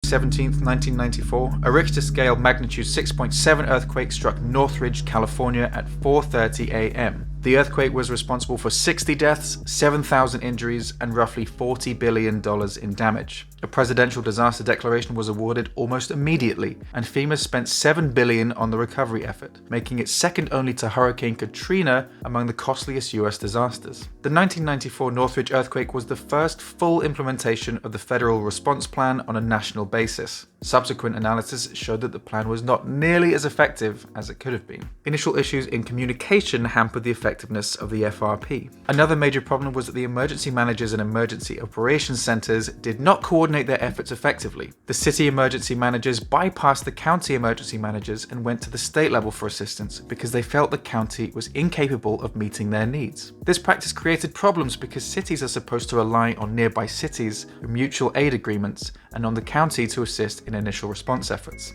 17th, 1994, a Richter scale magnitude 6.7 earthquake struck Northridge, California at 4:30 a.m. The earthquake was responsible for 60 deaths, 7,000 injuries, and roughly $40 billion in damage. A presidential disaster declaration was awarded almost immediately, and FEMA spent $7 billion on the recovery effort, making it second only to Hurricane Katrina among the costliest US disasters. The 1994 Northridge earthquake was the first full implementation of the federal response plan on a national basis. Subsequent analysis showed that the plan was not nearly as effective as it could have been. Initial issues in communication hampered the effectiveness of the FRP. Another major problem was that the emergency managers and emergency operations centers did not coordinate their efforts effectively. The city emergency managers bypassed the county emergency managers and went to the state level for assistance because they felt the county was incapable of meeting their needs. This practice created problems because cities are supposed to rely on nearby cities for mutual aid agreements and on the county to assist in initial response efforts.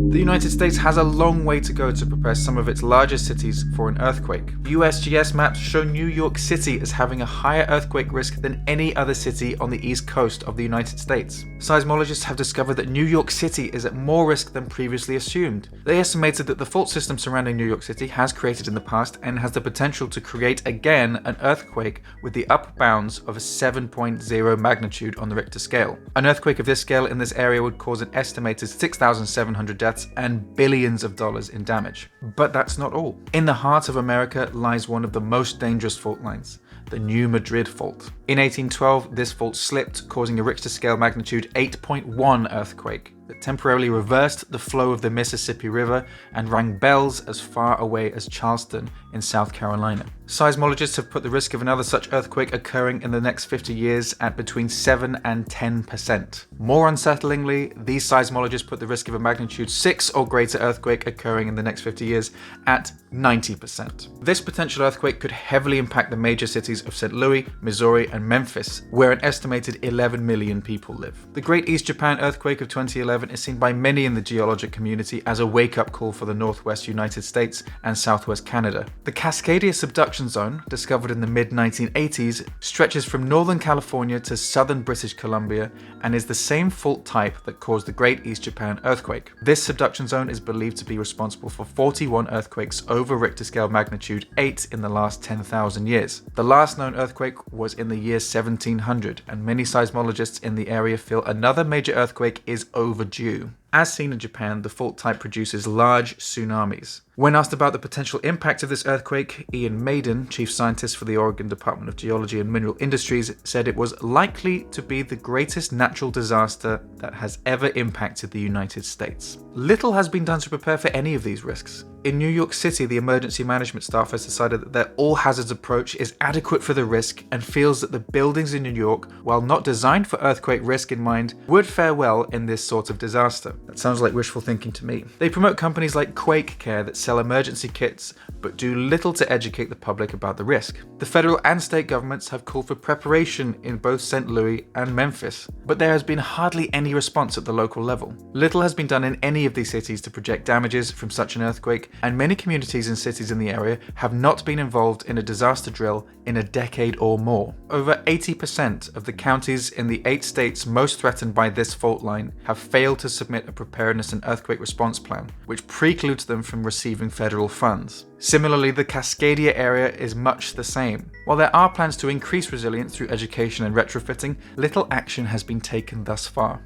The United States has a long way to go to prepare some of its largest cities for an earthquake. USGS maps show New York City as having a higher earthquake risk than any other city on the east coast of the United States. Seismologists have discovered that New York City is at more risk than previously assumed. They estimated that the fault system surrounding New York City has created in the past and has the potential to create again an earthquake with the upper bounds of a 7.0 magnitude on the Richter scale. An earthquake of this scale in this area would cause an estimated 6,700 deaths and billions of dollars in damage. But that's not all. In the heart of America lies one of the most dangerous fault lines, the New Madrid Fault. In 1812, this fault slipped, causing a Richter scale magnitude 8.1 earthquake that temporarily reversed the flow of the Mississippi River and rang bells as far away as Charleston in South Carolina. Seismologists have put the risk of another such earthquake occurring in the next 50 years at between 7 and 10%. More unsettlingly, these seismologists put the risk of a magnitude 6 or greater earthquake occurring in the next 50 years at 90%. This potential earthquake could heavily impact the major cities of St. Louis, Missouri, and Memphis, where an estimated 11 million people live. The Great East Japan earthquake of 2011 is seen by many in the geologic community as a wake-up call for the northwest United States and southwest Canada. The Cascadia subduction zone, discovered in the mid-1980s, stretches from northern California to southern British Columbia and is the same fault type that caused the Great East Japan earthquake. This subduction zone is believed to be responsible for 41 earthquakes over Richter scale magnitude 8 in the last 10,000 years. The last known earthquake was in the year 1700, and many seismologists in the area feel another major earthquake is overdue. As seen in Japan, the fault type produces large tsunamis. When asked about the potential impact of this earthquake, Ian Maiden, chief scientist for the Oregon Department of Geology and Mineral Industries, said it was likely to be the greatest natural disaster that has ever impacted the United States. Little has been done to prepare for any of these risks. In New York City, the emergency management staff has decided that their all-hazards approach is adequate for the risk and feels that the buildings in New York, while not designed for earthquake risk in mind, would fare well in this sort of disaster. That sounds like wishful thinking to me. They promote companies like Quake Care that sell emergency kits but do little to educate the public about the risk. The federal and state governments have called for preparation in both St. Louis and Memphis, but there has been hardly any response at the local level. Little has been done in any of these cities to project damages from such an earthquake, and many communities and cities in the area have not been involved in a disaster drill in a decade or more. Over 80% of the counties in the 8 states most threatened by this fault line have failed to submit a preparedness and earthquake response plan, which precludes them from receiving federal funds. Similarly, the Cascadia area is much the same. While there are plans to increase resilience through education and retrofitting, little action has been taken thus far.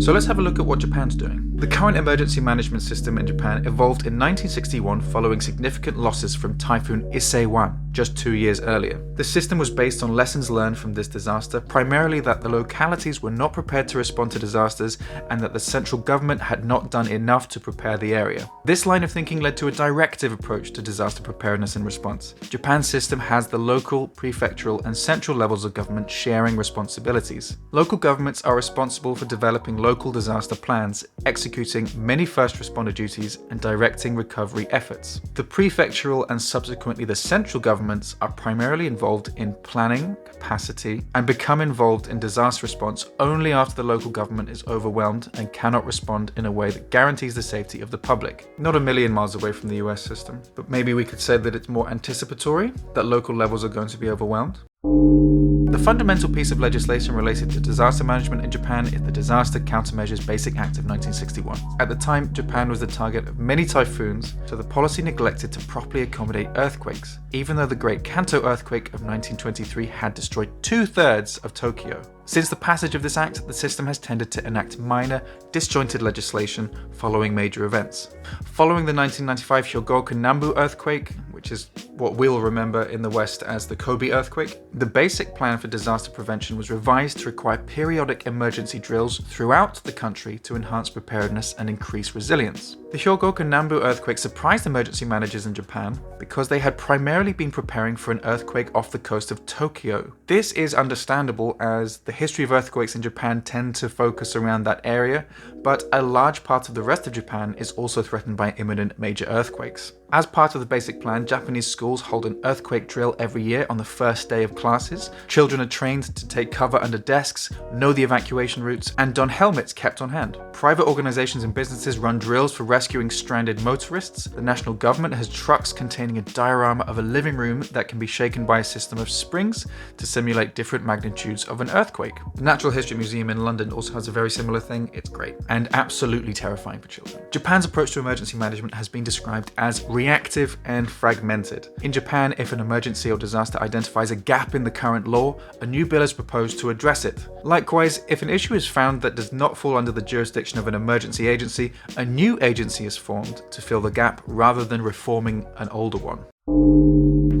So let's have a look at what Japan's doing. The current emergency management system in Japan evolved in 1961 following significant losses from Typhoon Issei-1 just 2 years earlier. The system was based on lessons learned from this disaster, primarily that the localities were not prepared to respond to disasters and that the central government had not done enough to prepare the area. This line of thinking led to a directive approach to disaster preparedness and response. Japan's system has the local, prefectural, and central levels of government sharing responsibilities. Local governments are responsible for developing local disaster plans, executing many first responder duties, and directing recovery efforts. The prefectural and subsequently the central governments are primarily involved in planning, capacity, and become involved in disaster response only after the local government is overwhelmed and cannot respond in a way that guarantees the safety of the public. Not a million miles away from the US system, but maybe we could say that it's more anticipatory, that local levels are going to be overwhelmed. The fundamental piece of legislation related to disaster management in Japan is the Disaster Countermeasures Basic Act of 1961. At the time, Japan was the target of many typhoons, so the policy neglected to properly accommodate earthquakes, even though the Great Kanto earthquake of 1923 had destroyed 2/3 of Tokyo. Since the passage of this act, the system has tended to enact minor, disjointed legislation following major events. Following the 1995 Hyogoku Nambu earthquake, which is what we'll remember in the West as the Kobe earthquake, the basic plan for disaster prevention was revised to require periodic emergency drills throughout the country to enhance preparedness and increase resilience. The Hyogoku Nambu earthquake surprised emergency managers in Japan because they had primarily been preparing for an earthquake off the coast of Tokyo. This is understandable as the history of earthquakes in Japan tend to focus around that area, but a large part of the rest of Japan is also threatened by imminent major earthquakes. As part of the basic plan, Japanese schools hold an earthquake drill every year on the first day of classes. Children are trained to take cover under desks, know the evacuation routes, and don helmets kept on hand. Private organizations and businesses run drills for rescuing stranded motorists. The national government has trucks containing a diorama of a living room that can be shaken by a system of springs to simulate different magnitudes of an earthquake. The Natural History Museum in London also has a very similar thing. It's great and absolutely terrifying for children. Japan's approach to emergency management has been described as reactive and fragmented. In Japan, if an emergency or disaster identifies a gap in the current law, a new bill is proposed to address it. Likewise, if an issue is found that does not fall under the jurisdiction of an emergency agency, a new agency is formed to fill the gap rather than reforming an older one.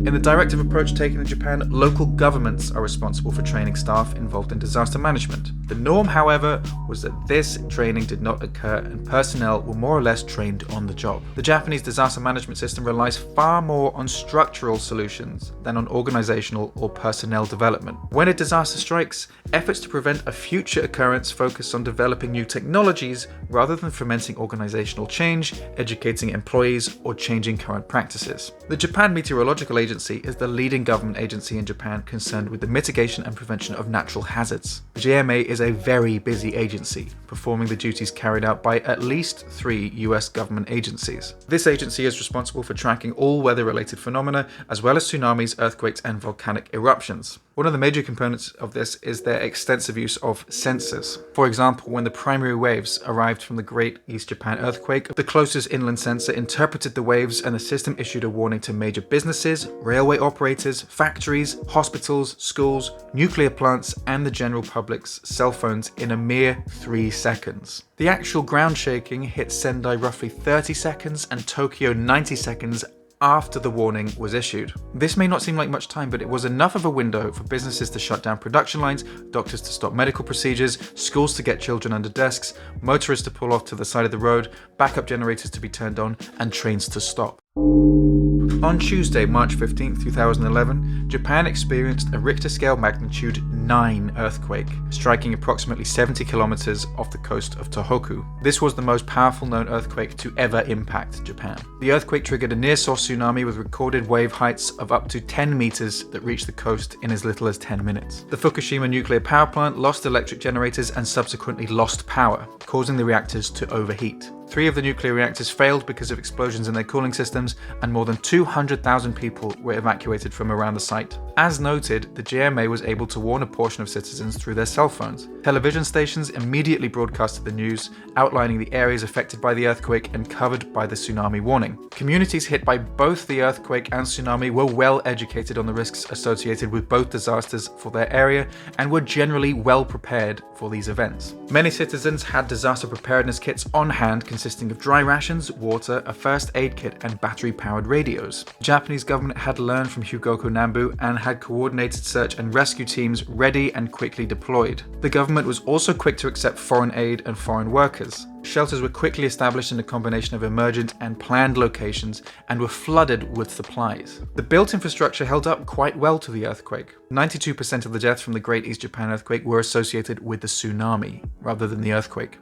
In the directive approach taken in Japan, local governments are responsible for training staff involved in disaster management. The norm, however, was that this training did not occur and personnel were more or less trained on the job. The Japanese disaster management system relies far more on structural solutions than on organizational or personnel development. When a disaster strikes, efforts to prevent a future occurrence focus on developing new technologies rather than fomenting organizational change, educating employees, or changing current practices. The Japan Meteorological Agency is the leading government agency in Japan concerned with the mitigation and prevention of natural hazards. The JMA is a very busy agency, performing the duties carried out by at least 3 US government agencies. This agency is responsible for tracking all weather-related phenomena, as well as tsunamis, earthquakes, and volcanic eruptions. One of the major components of this is their extensive use of sensors. For example, when the primary waves arrived from the Great East Japan earthquake, the closest inland sensor interpreted the waves and the system issued a warning to major businesses, railway operators, factories, hospitals, schools, nuclear plants, and the general public's cell phones in a mere 3 seconds. The actual ground shaking hit Sendai roughly 30 seconds and Tokyo 90 seconds after the warning was issued. This may not seem like much time, but it was enough of a window for businesses to shut down production lines, doctors to stop medical procedures, schools to get children under desks, motorists to pull off to the side of the road, backup generators to be turned on, and trains to stop. On Tuesday, March 15, 2011, Japan experienced a Richter scale magnitude 9 earthquake, striking approximately 70 kilometers off the coast of Tohoku. This was the most powerful known earthquake to ever impact Japan. The earthquake triggered a near-source tsunami with recorded wave heights of up to 10 meters that reached the coast in as little as 10 minutes. The Fukushima nuclear power plant lost electric generators and subsequently lost power, causing the reactors to overheat. 3 of the nuclear reactors failed because of explosions in their cooling systems, and more than 200,000 people were evacuated from around the site. As noted, the JMA was able to warn a portion of citizens through their cell phones. Television stations immediately broadcasted the news, outlining the areas affected by the earthquake and covered by the tsunami warning. Communities hit by both the earthquake and tsunami were well educated on the risks associated with both disasters for their area and were generally well prepared for these events. Many citizens had disaster preparedness kits on hand consisting of dry rations, water, a first aid kit, and battery-powered radios. The Japanese government had learned from Hyogoku Nambu and had coordinated search and rescue teams ready and quickly deployed. The government was also quick to accept foreign aid and foreign workers. Shelters were quickly established in a combination of emergent and planned locations and were flooded with supplies. The built infrastructure held up quite well to the earthquake. 92% of the deaths from the Great East Japan earthquake were associated with the tsunami rather than the earthquake.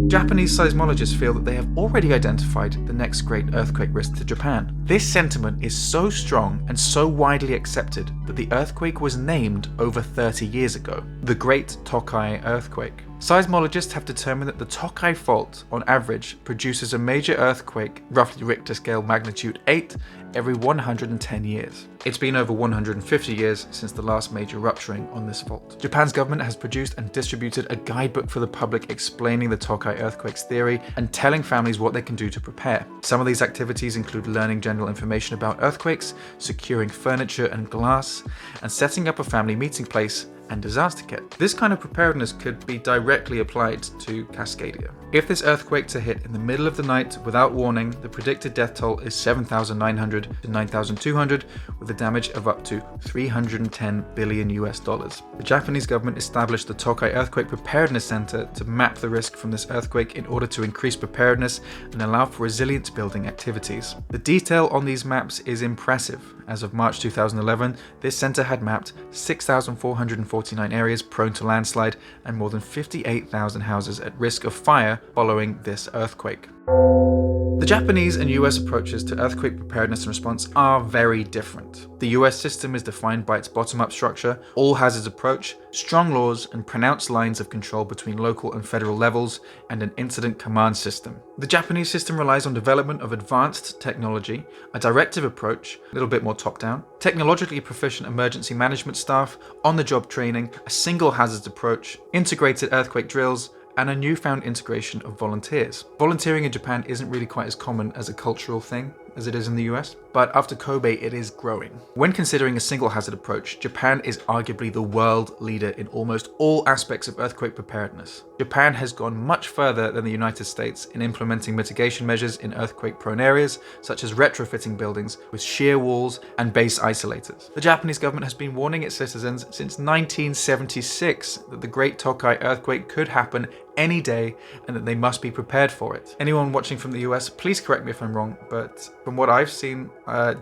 Japanese seismologists feel that they have already identified the next great earthquake risk to Japan. This sentiment is so strong and so widely accepted that the earthquake was named over 30 years ago, the Great Tokai Earthquake. Seismologists have determined that the Tokai Fault, on average, produces a major earthquake, roughly Richter scale magnitude 8, every 110 years. It's been over 150 years since the last major rupturing on this fault. Japan's government has produced and distributed a guidebook for the public explaining the Tokai earthquakes theory and telling families what they can do to prepare. Some of these activities include learning general information about earthquakes, securing furniture and glass, and setting up a family meeting place and disaster kit. This kind of preparedness could be directly applied to Cascadia. If this earthquake to hit in the middle of the night without warning, the predicted death toll is 7,900 to 9,200, with a damage of up to $310 billion US. The Japanese government established the Tokai Earthquake Preparedness Center to map the risk from this earthquake in order to increase preparedness and allow for resilient building activities. The detail on these maps is impressive. As of March 2011, this center had mapped 6,449 areas prone to landslide and more than 58,000 houses at risk of fire following this earthquake. The Japanese and US approaches to earthquake preparedness and response are very different. The US system is defined by its bottom-up structure, all-hazards approach, strong laws, and pronounced lines of control between local and federal levels, and an incident command system. The Japanese system relies on development of advanced technology, a directive approach, a little bit more top-down, technologically proficient emergency management staff, on-the-job training, a single hazards approach, integrated earthquake drills, and a newfound integration of volunteers. Volunteering in Japan isn't really quite as common as a cultural thing as it is in the US, but after Kobe it is growing. When considering a single hazard approach, Japan is arguably the world leader in almost all aspects of earthquake preparedness. Japan has gone much further than the United States in implementing mitigation measures in earthquake-prone areas, such as retrofitting buildings with shear walls and base isolators. The Japanese government has been warning its citizens since 1976 that the Great Tokai earthquake could happen any day and that they must be prepared for it. Anyone watching from the US, please correct me if I'm wrong, but from what I've seen,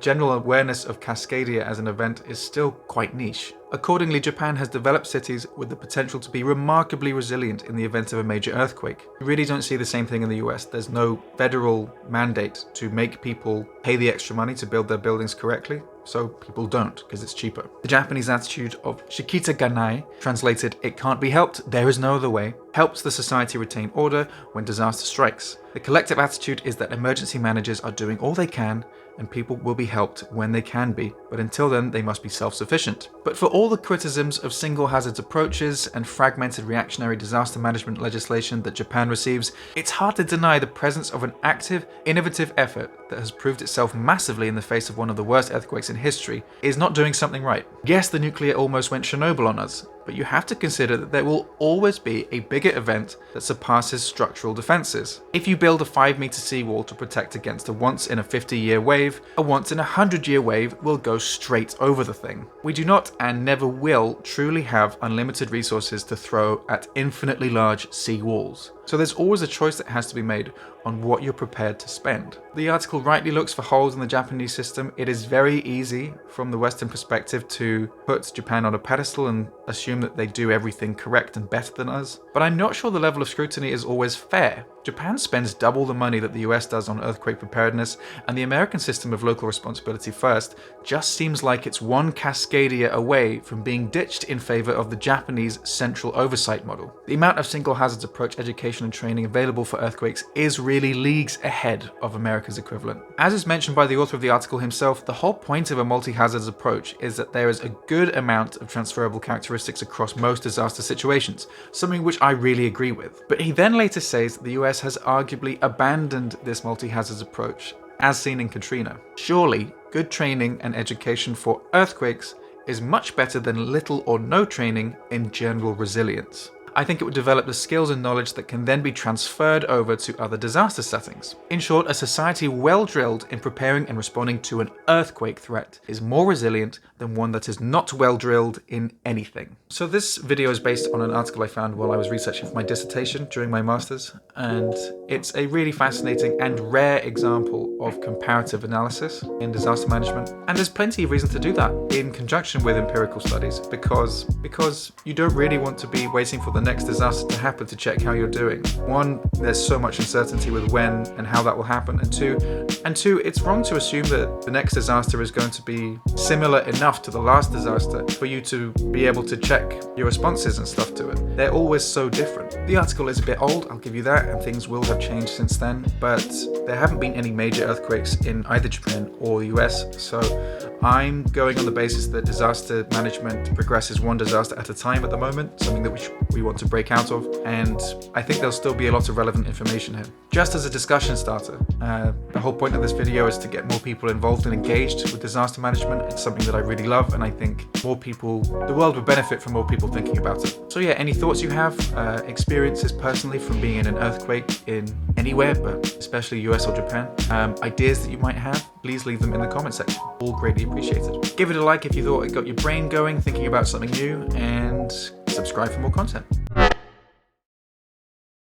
general awareness of Cascadia as an event is still quite niche. Accordingly, Japan has developed cities with the potential to be remarkably resilient in the event of a major earthquake. We really don't see the same thing in the US. There's no federal mandate to make people pay the extra money to build their buildings correctly, so people don't because it's cheaper. The Japanese attitude of shikita ganai, translated "it can't be helped, there is no other way," helps the society retain order when disaster strikes. The collective attitude is that emergency managers are doing all they can and people will be helped when they can be, but until then they must be self-sufficient. But for all the criticisms of single hazards approaches and fragmented reactionary disaster management legislation that Japan receives, it's hard to deny the presence of an active, innovative effort that has proved itself massively in the face of one of the worst earthquakes in history is not doing something right. Yes, the nuclear almost went Chernobyl on us, but you have to consider that there will always be a bigger event that surpasses structural defenses. If you build a 5-meter seawall to protect against a once-in-a-50-year wave, a once-in-a-100-year wave will go straight over the thing. We do not and never will truly have unlimited resources to throw at infinitely large sea walls. So there's always a choice that has to be made on what you're prepared to spend. The article rightly looks for holes in the Japanese system. It is very easy from the Western perspective to put Japan on a pedestal and assume that they do everything correct and better than us. But I'm not sure the level of scrutiny is always fair. Japan spends double the money that the US does on earthquake preparedness, and the American system of local responsibility first just seems like it's one Cascadia away from being ditched in favor of the Japanese central oversight model. The amount of single hazards approach education and training available for earthquakes is really leagues ahead of America's equivalent. As is mentioned by the author of the article himself, the whole point of a multi-hazards approach is that there is a good amount of transferable characteristics across most disaster situations, something which I really agree with. But he then later says that the US has arguably abandoned this multi-hazards approach, as seen in Katrina. Surely, good training and education for earthquakes is much better than little or no training in general resilience. I think it would develop the skills and knowledge that can then be transferred over to other disaster settings. In short, a society well drilled in preparing and responding to an earthquake threat is more resilient than one that is not well drilled in anything. So this video is based on an article I found while I was researching for my dissertation during my master's, and it's a really fascinating and rare example of comparative analysis in disaster management. And there's plenty of reason to do that in conjunction with empirical studies because you don't really want to be waiting for the next disaster to happen to check how you're doing. One, there's so much uncertainty with when and how that will happen, and two, it's wrong to assume that the next disaster is going to be similar enough to the last disaster for you to be able to check your responses and stuff to it. They're always so different. The article is a bit old, I'll give you that, and things will have changed since then, but there haven't been any major earthquakes in either Japan or the US, so I'm going on the basis that disaster management progresses one disaster at a time at the moment, something that we want to break out of, and I think there'll still be a lot of relevant information here. Just as a discussion starter, the whole point of this video is to get more people involved and engaged with disaster management. It's something that I really love, and I think the world would benefit from more people thinking about it. So yeah, any thoughts you have, experiences personally from being in an earthquake in anywhere, but especially US or Japan, ideas that you might have, please leave them in the comment section. All greatly appreciated. Give it a like if you thought it got your brain going, thinking about something new, and subscribe for more content.